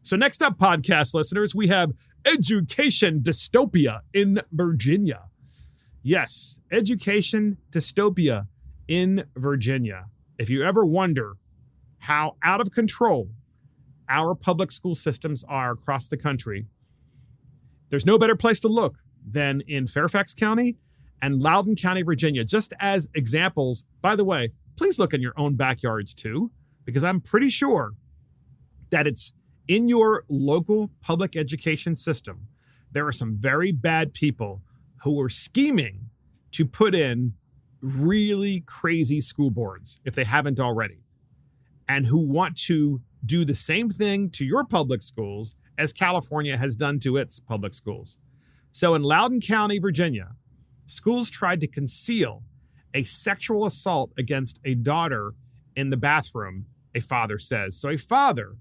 So next up, podcast listeners, we have education dystopia in Virginia. Yes, education dystopia in Virginia. If you ever wonder how out of control our public school systems are across the country, there's no better place to look than in Fairfax County and Loudoun County, Virginia. Just as examples, by the way, please look in your own backyards too, because I'm pretty sure that it's in your local public education system. There are some very bad people who are scheming to put in really crazy school boards, if they haven't already, and who want to do the same thing to your public schools as California has done to its public schools. So in Loudoun County, Virginia, schools tried to conceal a sexual assault against a daughter in the bathroom, a father says. So a father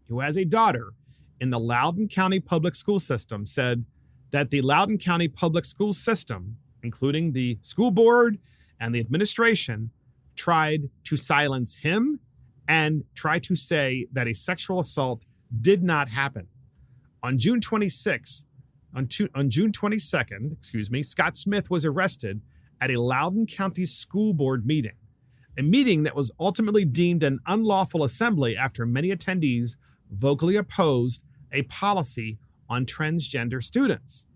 who has a daughter in the Loudoun County public school system said that the Loudoun County public school system, including the school board and the administration, tried to silence him and try to say that a sexual assault did not happen. On June 22nd, Scott Smith was arrested at a Loudoun County school board meeting, a meeting that was ultimately deemed an unlawful assembly after many attendees vocally opposed a policy on transgender students.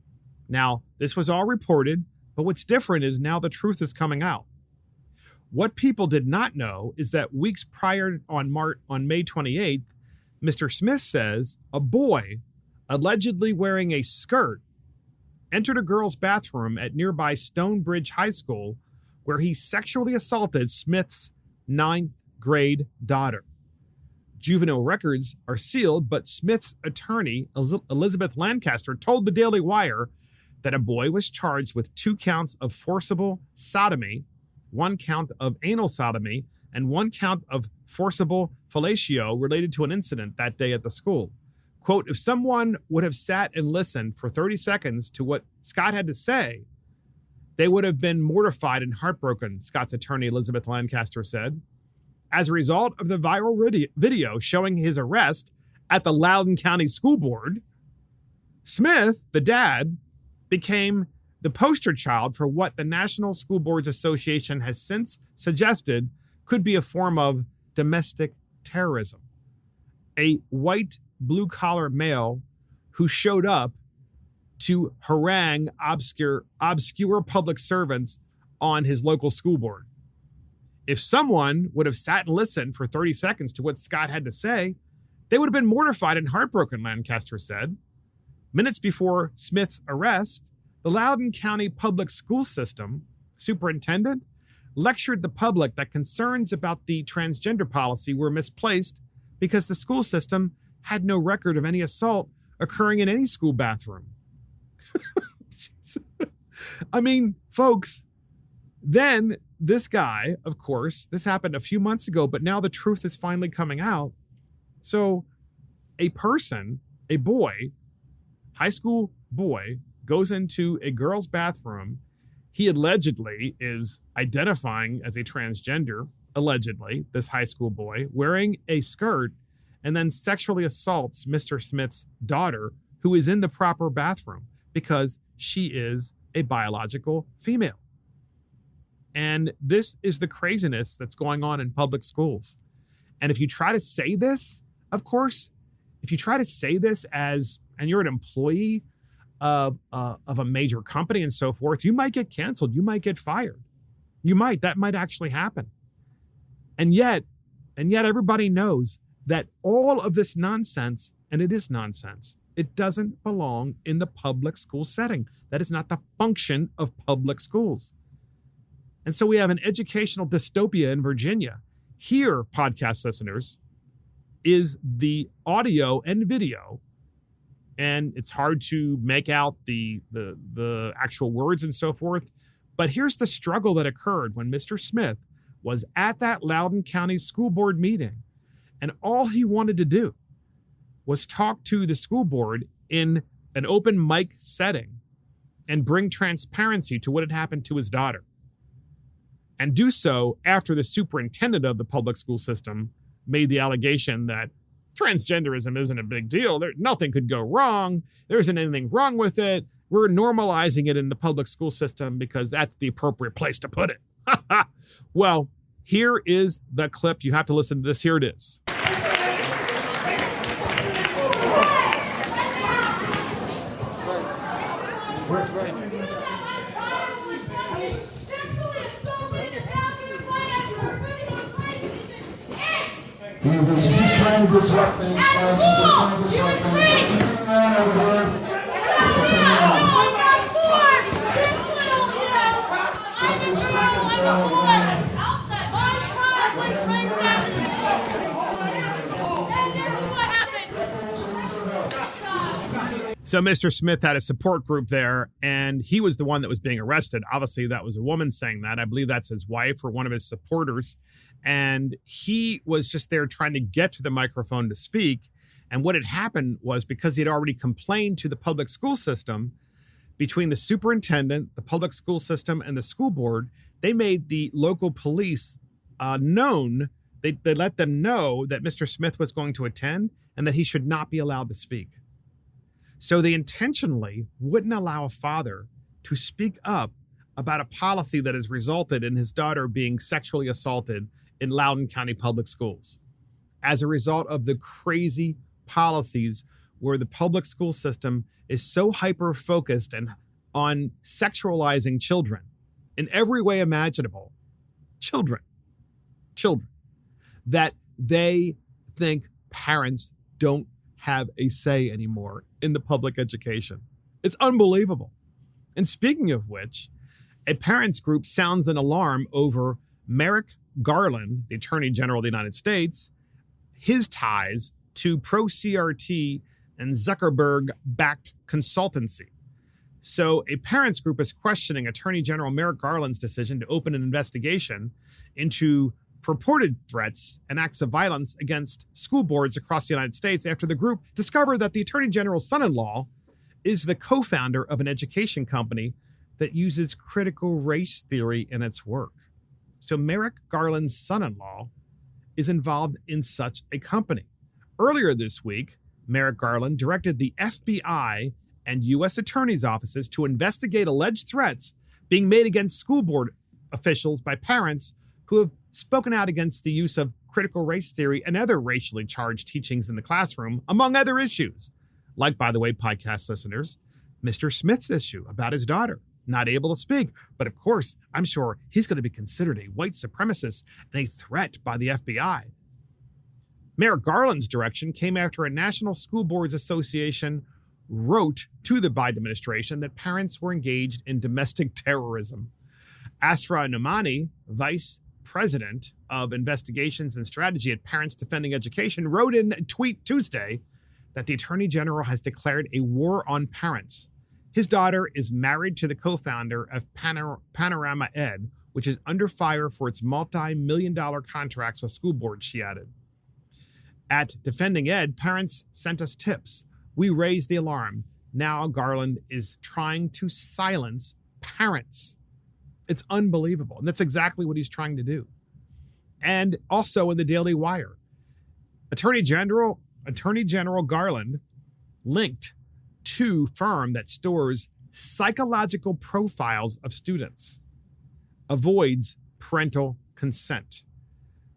Now, this was all reported, but what's different is now the truth is coming out. What people did not know is that weeks prior on May 28th, Mr. Smith says a boy, allegedly wearing a skirt, entered a girl's bathroom at nearby Stonebridge High School, where he sexually assaulted Smith's 9th grade daughter. Juvenile records are sealed, but Smith's attorney, Elizabeth Lancaster, told the Daily Wire that a boy was charged with 2 counts of forcible sodomy, 1 count of anal sodomy, and 1 count of forcible fellatio related to an incident that day at the school. Quote, if someone would have sat and listened for 30 seconds to what Scott had to say, they would have been mortified and heartbroken, Scott's attorney Elizabeth Lancaster said. As a result of the viral video showing his arrest at the Loudoun County School Board, Smith, the dad, became the poster child for what the National School Boards Association has since suggested could be a form of domestic terrorism. A white, blue-collar male who showed up to harangue obscure public servants on his local school board. If someone would have sat and listened for 30 seconds to what Scott had to say, they would have been mortified and heartbroken, Lancaster said. Minutes before Smith's arrest, the Loudoun County Public School System superintendent lectured the public that concerns about the transgender policy were misplaced because the school system had no record of any assault occurring in any school bathroom. I mean, folks, then this guy, of course, this happened a few months ago, but now the truth is finally coming out. So a boy, high school boy, goes into a girl's bathroom. He allegedly is identifying as a transgender, allegedly, this high school boy, wearing a skirt, and then sexually assaults Mr. Smith's daughter, who is in the proper bathroom because she is a biological female. And this is the craziness that's going on in public schools. And if you try to say this, of course, if you try to say this and you're an employee of a major company and so forth, you might get canceled. You might get fired. That might actually happen. And yet everybody knows that all of this nonsense, and it is nonsense, it doesn't belong in the public school setting. That is not the function of public schools. And so we have an educational dystopia in Virginia. Here, podcast listeners, is the audio and video, and it's hard to make out the actual words and so forth. But here's the struggle that occurred when Mr. Smith was at that Loudoun County School Board meeting, and all he wanted to do was talk to the school board in an open mic setting and bring transparency to what had happened to his daughter. And do so after the superintendent of the public school system made the allegation that transgenderism isn't a big deal. Nothing could go wrong. There isn't anything wrong with it. We're normalizing it in the public school system because that's the appropriate place to put it. Well, here is the clip. You have to listen to this. Here it is. She's trying to disrupt things. She's trying to disrupt things. Let's continue on over here. Let's continue on. So Mr. Smith had a support group there, and he was the one that was being arrested. Obviously, that was a woman saying that. I believe that's his wife or one of his supporters. And he was just there trying to get to the microphone to speak. And what had happened was, because he had already complained to the public school system, between the superintendent, the public school system, and the school board, they made the local police known. They let them know that Mr. Smith was going to attend and that he should not be allowed to speak. So they intentionally wouldn't allow a father to speak up about a policy that has resulted in his daughter being sexually assaulted in Loudoun County Public Schools as a result of the crazy policies where the public school system is so hyper-focused and on sexualizing children in every way imaginable. Children, that they think parents don't have a say anymore in the public education. It's unbelievable. And speaking of which, a parents group sounds an alarm over Merrick Garland, the Attorney General of the United States, his ties to pro-CRT and Zuckerberg-backed consultancy. So a parents group is questioning Attorney General Merrick Garland's decision to open an investigation into purported threats and acts of violence against school boards across the United States after the group discovered that the Attorney General's son-in-law is the co-founder of an education company that uses critical race theory in its work. So Merrick Garland's son-in-law is involved in such a company. Earlier this week, Merrick Garland directed the FBI and U.S. attorney's offices to investigate alleged threats being made against school board officials by parents who have spoken out against the use of critical race theory and other racially charged teachings in the classroom, among other issues. Like, by the way, podcast listeners, Mr. Smith's issue about his daughter not able to speak. But of course, I'm sure he's going to be considered a white supremacist and a threat by the FBI. Merrick Garland's direction came after a National School Boards Association wrote to the Biden administration that parents were engaged in domestic terrorism. Asra Nomani, vice president of investigations and strategy at Parents Defending Education, wrote in a tweet Tuesday that the Attorney General has declared a war on parents. His daughter is married to the co-founder of Panorama Ed, which is under fire for its multi-million-dollar contracts with school boards, she added. At Defending Ed, parents sent us tips. We raised the alarm. Now Garland is trying to silence parents. It's unbelievable. And that's exactly what he's trying to do. And also in the Daily Wire, Attorney General Garland linked to firm that stores psychological profiles of students, avoids parental consent.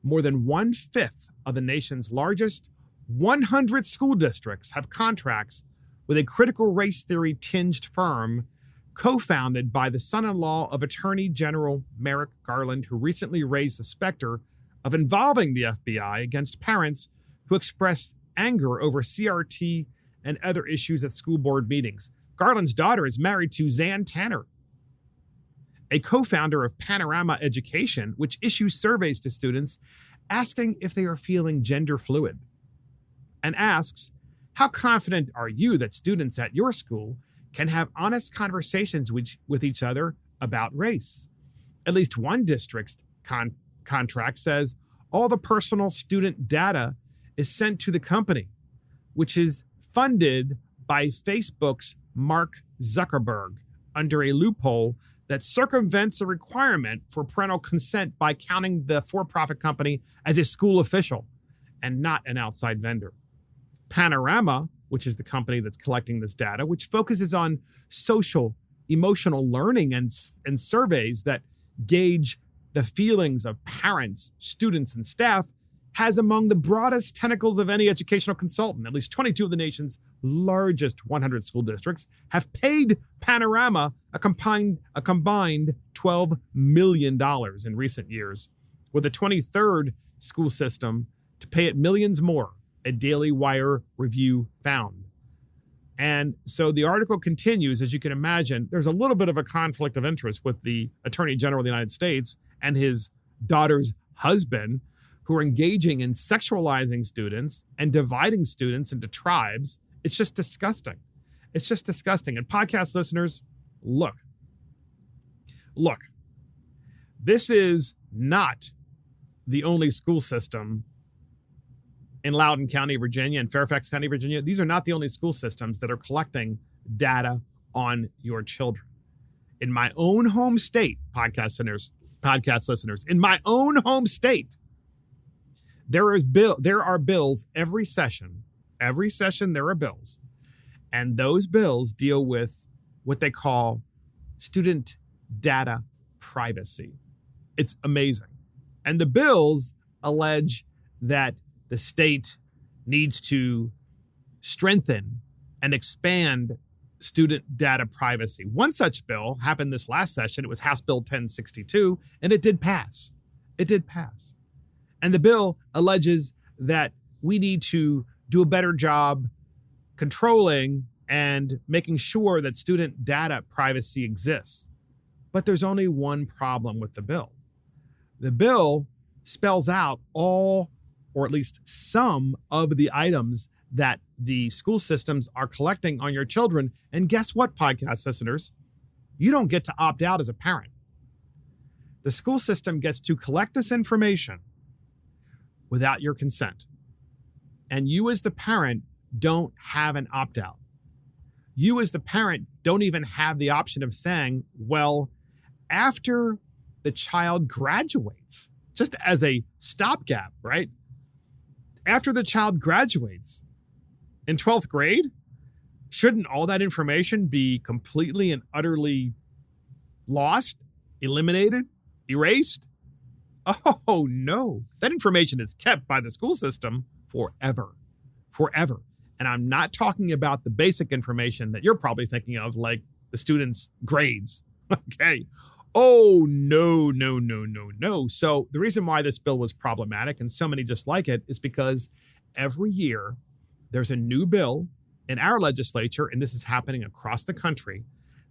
More than 1/5 of the nation's largest 100 school districts have contracts with a critical race theory tinged firm co-founded by the son-in-law of Attorney General Merrick Garland, who recently raised the specter of involving the FBI against parents who expressed anger over CRT and other issues at school board meetings. Garland's daughter is married to Zan Tanner, a co-founder of Panorama Education, which issues surveys to students asking if they are feeling gender fluid, and asks, how confident are you that students at your school can have honest conversations with each other about race? At least one district's contract says all the personal student data is sent to the company, which is funded by Facebook's Mark Zuckerberg under a loophole that circumvents a requirement for parental consent by counting the for-profit company as a school official and not an outside vendor. Panorama, which is the company that's collecting this data, which focuses on social, emotional learning and surveys that gauge the feelings of parents, students, and staff, has among the broadest tentacles of any educational consultant. At least 22 of the nation's largest 100 school districts have paid Panorama a combined $12 million in recent years, with the 23rd school system to pay it millions more, a Daily Wire review found. And so the article continues. As you can imagine, there's a little bit of a conflict of interest with the Attorney General of the United States and his daughter's husband, who are engaging in sexualizing students and dividing students into tribes. It's just disgusting. It's just disgusting. And podcast listeners, look, this is not the only school system in Loudoun County, Virginia, and Fairfax County, Virginia. These are not the only school systems that are collecting data on your children. In my own home state, podcast listeners, in my own home state, there are bills every session. Every session there are bills. And those bills deal with what they call student data privacy. It's amazing. And the bills allege that the state needs to strengthen and expand student data privacy. One such bill happened this last session. It was House Bill 1062, and it did pass. It did pass. And the bill alleges that we need to do a better job controlling and making sure that student data privacy exists. But there's only one problem with the bill. The bill spells out all, or at least some, of the items that the school systems are collecting on your children. And guess what, podcast listeners? You don't get to opt out as a parent. The school system gets to collect this information without your consent. And you as the parent don't have an opt-out. You as the parent don't even have the option of saying, well, after the child graduates, just as a stopgap, right? After the child graduates in 12th grade, shouldn't all that information be completely and utterly lost, eliminated, erased? Oh, no. That information is kept by the school system forever. And I'm not talking about the basic information that you're probably thinking of, like the students' grades. Okay. Oh, no. So the reason why this bill was problematic and so many just like it is because every year there's a new bill in our legislature, and this is happening across the country,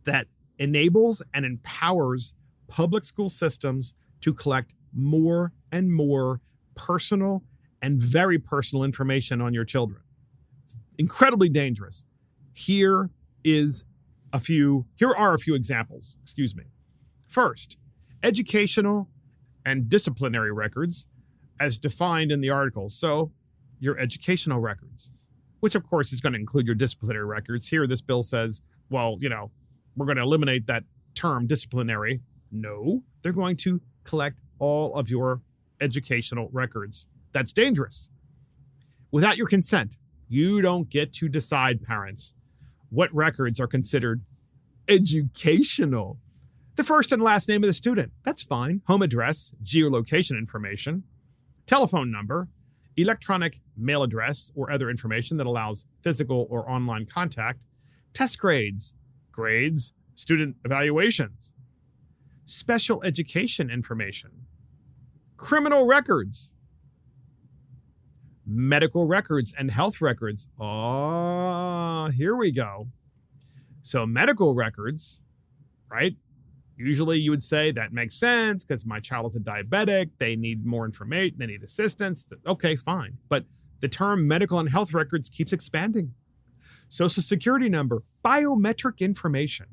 that enables and empowers public school systems to collect more and more personal and very personal information on your children. It's incredibly dangerous. Here are a few examples. First, educational and disciplinary records as defined in the article. So your educational records, which of course is going to include your disciplinary records. Here, this bill says, well, we're going to eliminate that term disciplinary. No, they're going to collect all of your educational records. That's dangerous. Without your consent, you don't get to decide, parents, what records are considered educational. The first and last name of the student, that's fine. Home address, geolocation information, telephone number, electronic mail address, or other information that allows physical or online contact, test grades, student evaluations, special education information, criminal records, medical records and health records. Oh, here we go. So medical records, right? Usually you would say that makes sense because my child is a diabetic. They need more information. They need assistance. Okay, fine. But the term medical and health records keeps expanding. Social security number, biometric information.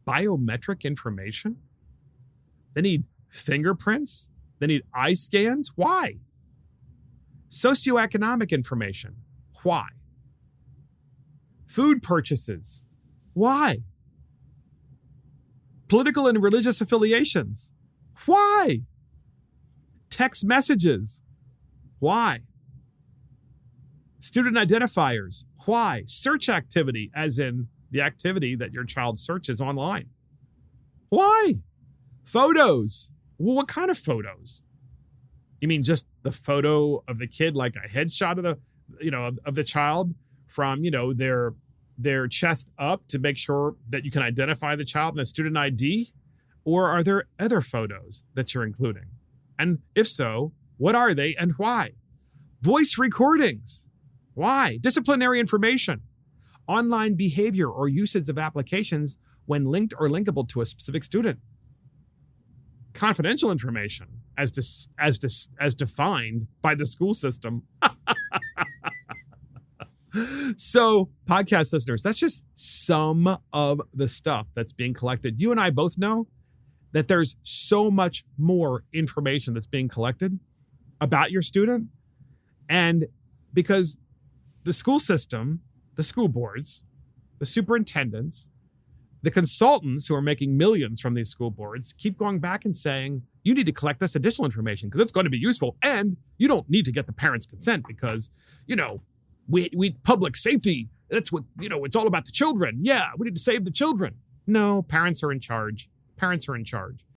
Biometric information? They need fingerprints. They need eye scans. Why? Socioeconomic information. Why? Food purchases. Why? Political and religious affiliations. Why? Text messages. Why? Student identifiers. Why? Search activity, as in the activity that your child searches online. Why? Photos. Well, what kind of photos? You mean just the photo of the kid, like a headshot of the child from, their chest up to make sure that you can identify the child in a student ID? Or are there other photos that you're including? And if so, what are they and why? Voice recordings. Why? Disciplinary information. Online behavior or usage of applications when linked or linkable to a specific student. Confidential information as defined by the school system. So, podcast listeners, that's just some of the stuff that's being collected. You and I both know that there's so much more information that's being collected about your student. And because the school system, the school boards, the superintendents, the consultants who are making millions from these school boards keep going back and saying, you need to collect this additional information because it's going to be useful. And you don't need to get the parents' consent because, we public safety. That's what, it's all about the children. Yeah, we need to save the children. No, parents are in charge. Parents are in charge.